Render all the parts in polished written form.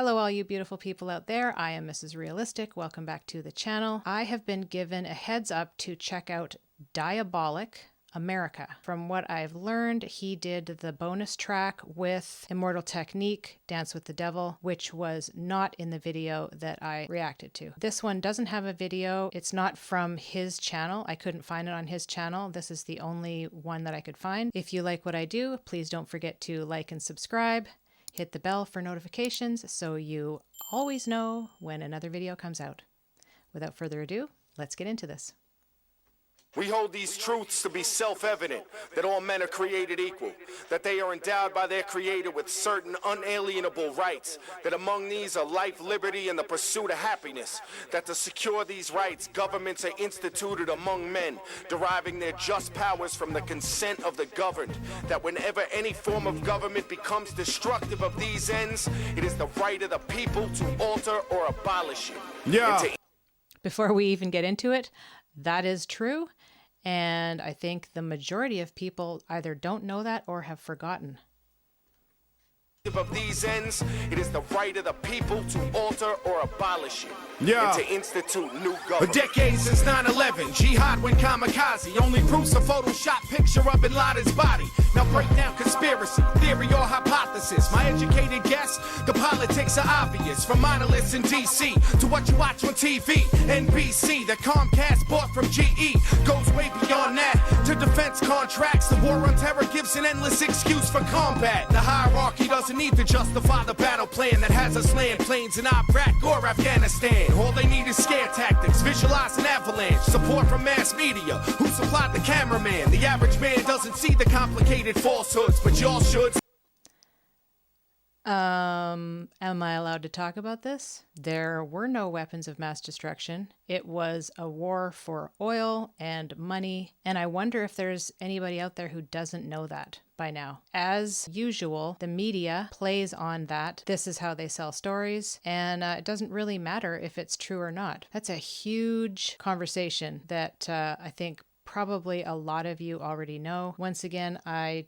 Hello all you beautiful people out there, I am Mrs. Realistic, welcome back to the channel. I have been given a heads up to check out Diabolic, A.M.E.R.I.C.A. From what I've learned, he did the bonus track with Immortal Technique, Dance with the Devil, which was not in the video that I reacted to. This one doesn't have a video, it's not from his channel, I couldn't find it on his channel, this is the only one that I could find. If you like what I do, please don't forget to like and subscribe. Hit the bell for notifications so you always know when another video comes out. Without further ado, let's get into this. We hold these truths to be self-evident, that all men are created equal, that they are endowed by their Creator with certain unalienable rights, that among these are life, liberty, and the pursuit of happiness, that to secure these rights, governments are instituted among men, deriving their just powers from the consent of the governed, that whenever any form of government becomes destructive of these ends, it is the right of the people to alter or abolish it. Before we even get into it, that is true. And I think the majority of people either don't know that or have forgotten. Of these ends, it is the right of the people to alter or abolish it. And to institute new government. A decade since 9/11, jihad went kamikaze. Only proof's a Photoshop picture of Bin Laden's body. Now break down conspiracy, theory, or hypothesis. My educated guess, the politics are obvious. From monoliths in DC to what you watch on TV. NBC, the Comcast bought from GE, goes way beyond that. To defense contracts, the war on terror gives an endless excuse for combat. The hierarchy doesn't need to justify the battle plan that has us land planes in Iraq or Afghanistan. All they need is scare tactics, visualize an avalanche, support from mass media, who supplied the cameraman. The average man doesn't see the complicated falsehoods, but y'all should. Am I allowed to talk about this? There were no weapons of mass destruction. It was a war for oil and money, and I wonder if there's anybody out there who doesn't know that by now. As usual, the media plays on that. This is how they sell stories, and it doesn't really matter if it's true or not. That's a huge conversation that I think probably a lot of you already know. Once again, I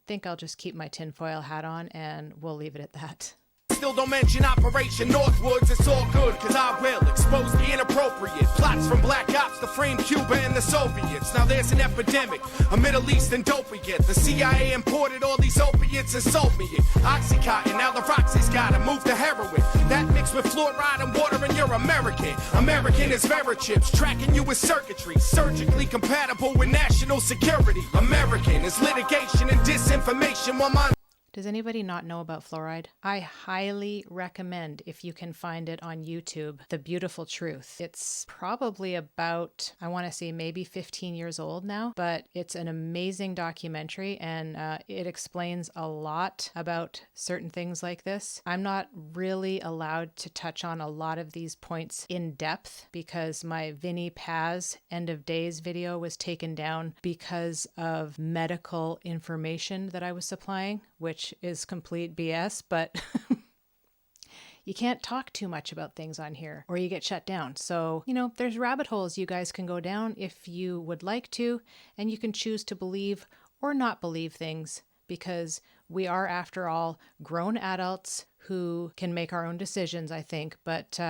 think I'll just keep my tinfoil hat on and we'll leave it at that. Still don't mention Operation Northwoods, it's all good, cause I will expose the inappropriate plots from black ops to frame Cuba and the Soviets. Now there's an epidemic, a Middle Eastern opiate. The CIA imported all these opiates and sold me it. Oxycontin, now the Roxy's gotta move to heroin. That mixed with fluoride and water and you're American. American is Verichips, tracking you with circuitry, surgically compatible with national security. American is litigation and disinformation while my... Does anybody not know about fluoride? I highly recommend, if you can find it on YouTube, The Beautiful Truth. It's probably about, I want to say maybe 15 years old now, but it's an amazing documentary and it explains a lot about certain things like this. I'm not really allowed to touch on a lot of these points in depth because my Vinnie Paz End of Days video was taken down because of medical information that I was supplying, which is complete BS, but you can't talk too much about things on here or you get shut down. So, you know, there's rabbit holes you guys can go down if you would like to, and you can choose to believe or not believe things because we are, after all, grown adults who can make our own decisions, I think, but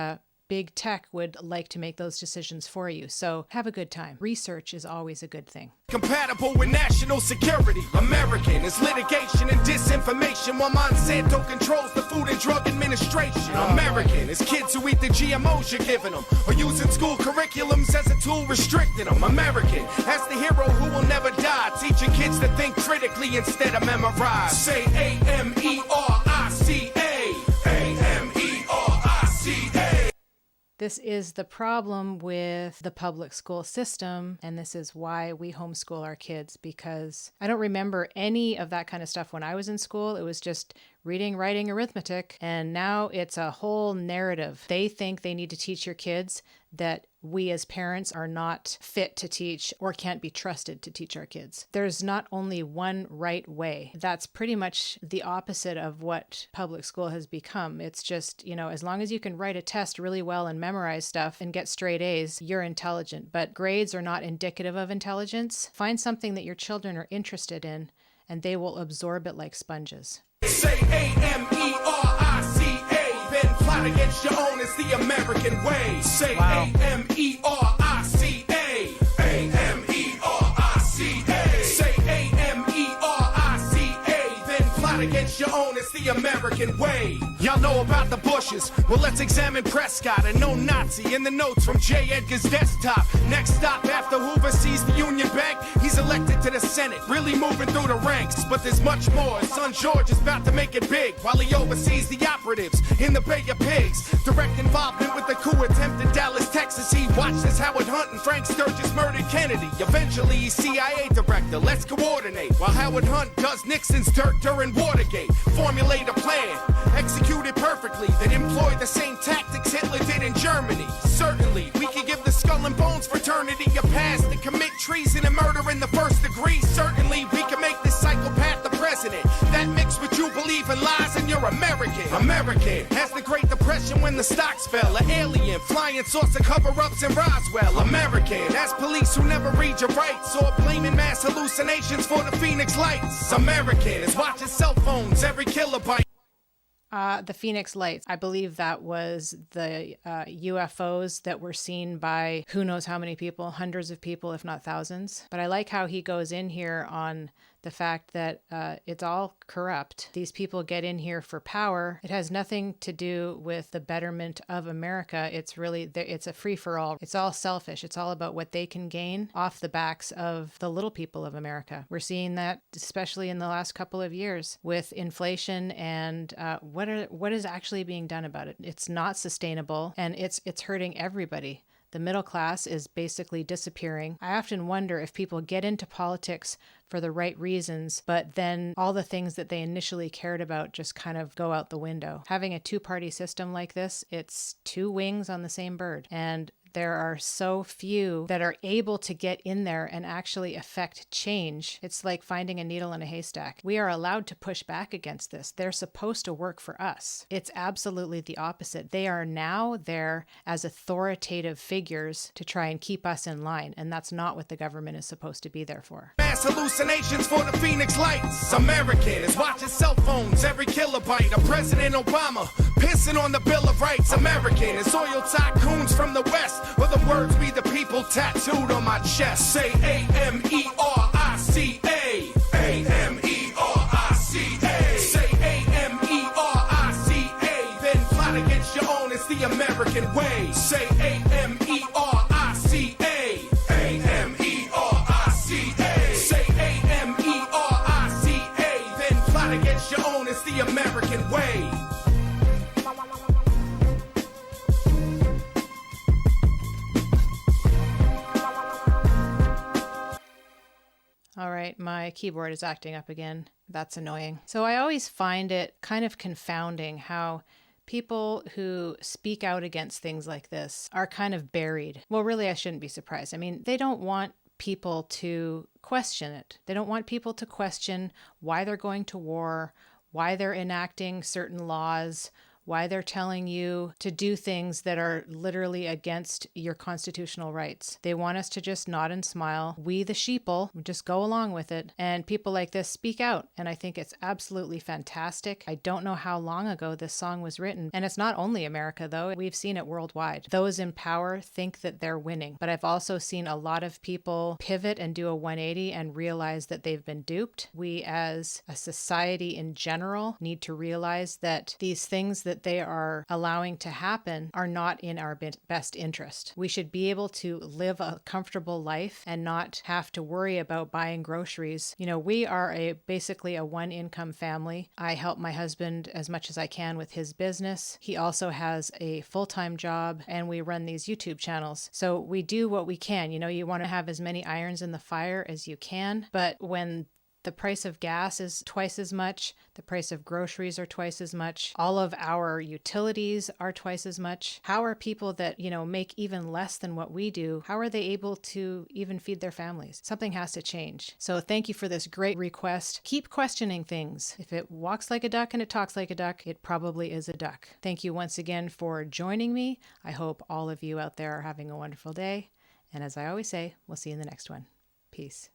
big tech would like to make those decisions for you. So have a good time. Research is always a good thing. Compatible with national security. American is litigation and disinformation while Monsanto controls the Food and Drug Administration. American is kids who eat the GMOs you're giving them or using school curriculums as a tool restricting them. American as the hero who will never die, teaching kids to think critically instead of memorize. Say A.M.E.R.I.C.A. A.M.E.R.I.C.A. This is the problem with the public school system, and this is why we homeschool our kids, because I don't remember any of that kind of stuff when I was in school. It was just reading, writing, arithmetic, and now it's a whole narrative. They think they need to teach your kids that we as parents are not fit to teach or can't be trusted to teach our kids. There's not only one right way. That's pretty much the opposite of what public school has become. It's just, you know, as long as you can write a test really well and memorize stuff and get straight A's, you're intelligent. But grades are not indicative of intelligence. Find something that your children are interested in and they will absorb it like sponges. Say A.M.E.R.I.C.A. Been plot against your own is the American way. Say Wow. A.M.E.R.I.C.A. A.M.E.R.I.C.A. Say A.M.E.R.I.C.A. Then plot against your own is the American way. Y'all know about the Bushes. Well, let's examine Prescott, a known Nazi, in the notes from J. Edgar's desktop. Next stop after Hoover sees the Union Bank, he's elected to the Senate, really moving through the ranks. But there's much more. His son George is about to make it big while he oversees the operatives in the Bay of Pigs. Direct involvement with the coup attempt in Dallas, Texas. He watched as Howard Hunt and Frank Sturgis murdered Kennedy. Eventually, he's CIA director. Let's coordinate while Howard Hunt does Nixon's dirt during Watergate. Formulate a plan, execute it perfectly, then employ the same tactics Hitler did in Germany. Certainly, we can give the Skull and Bones fraternity a pass to commit treason and murder in the first degree. Certainly, we can make this psychopath the president. That mixed with you believe in lies and you're American. American, as the Great Depression when the stocks fell. An alien, flying source of cover-ups in Roswell. American, as police who never read your rights or blaming mass hallucinations for the Phoenix Lights. American, is watching cell phones every kilobyte. The Phoenix Lights. I believe that was the UFOs that were seen by who knows how many people, hundreds of people, if not thousands. But I like how he goes in here on the fact that it's all corrupt. These people get in here for power. It has nothing to do with the betterment of America. It's really, it's a free-for-all. It's all selfish. It's all about what they can gain off the backs of the little people of America. We're seeing that especially in the last couple of years with inflation and what is actually being done about it. It's not sustainable and it's hurting everybody. The middle class is basically disappearing. I often wonder if people get into politics for the right reasons, but then all the things that they initially cared about just kind of go out the window. Having a two-party system like this, it's two wings on the same bird. And there are so few that are able to get in there and actually affect change. It's like finding a needle in a haystack. We are allowed to push back against this. They're supposed to work for us. It's absolutely the opposite. They are now there as authoritative figures to try and keep us in line, and that's not what the government is supposed to be there for. Mass hallucinations for the Phoenix Lights. American is watching cell phones every kilobyte. A President Obama pissing on the Bill of Rights. American is oil tycoons from the West. Will the words be the people tattooed on my chest? Say A.M.E.R.I.C.A. A.M.E.R.I.C.A. Say A.M.E.R.I.C.A. Then plot against your own, it's the American way. Say A.M.E.R.I.C.A. A.M.E.R.I.C.A. Say A.M.E.R.I.C.A. Then plot against your own, it's the American way. All right, my keyboard is acting up again. That's annoying. So I always find it kind of confounding how people who speak out against things like this are kind of buried. Well, really, I shouldn't be surprised. I mean, they don't want people to question it. They don't want people to question why they're going to war, why they're enacting certain laws, why they're telling you to do things that are literally against your constitutional rights. They want us to just nod and smile. We, the sheeple, just go along with it. And people like this speak out. And I think it's absolutely fantastic. I don't know how long ago this song was written. And it's not only America, though. We've seen it worldwide. Those in power think that they're winning. But I've also seen a lot of people pivot and do a 180 and realize that they've been duped. We, as a society in general, need to realize that these things that they are allowing to happen are not in our best interest. We should be able to live a comfortable life and not have to worry about buying groceries. You know, we are basically a one-income family. I help my husband as much as I can with his business. He also has a full-time job, and we run these YouTube channels. So we do what we can. You know, you want to have as many irons in the fire as you can, but when the price of gas is twice as much. The price of groceries are twice as much. All of our utilities are twice as much. How are people that, you know, make even less than what we do, how are they able to even feed their families? Something has to change. So thank you for this great request. Keep questioning things. If it walks like a duck and it talks like a duck, it probably is a duck. Thank you once again for joining me. I hope all of you out there are having a wonderful day. And as I always say, we'll see you in the next one. Peace.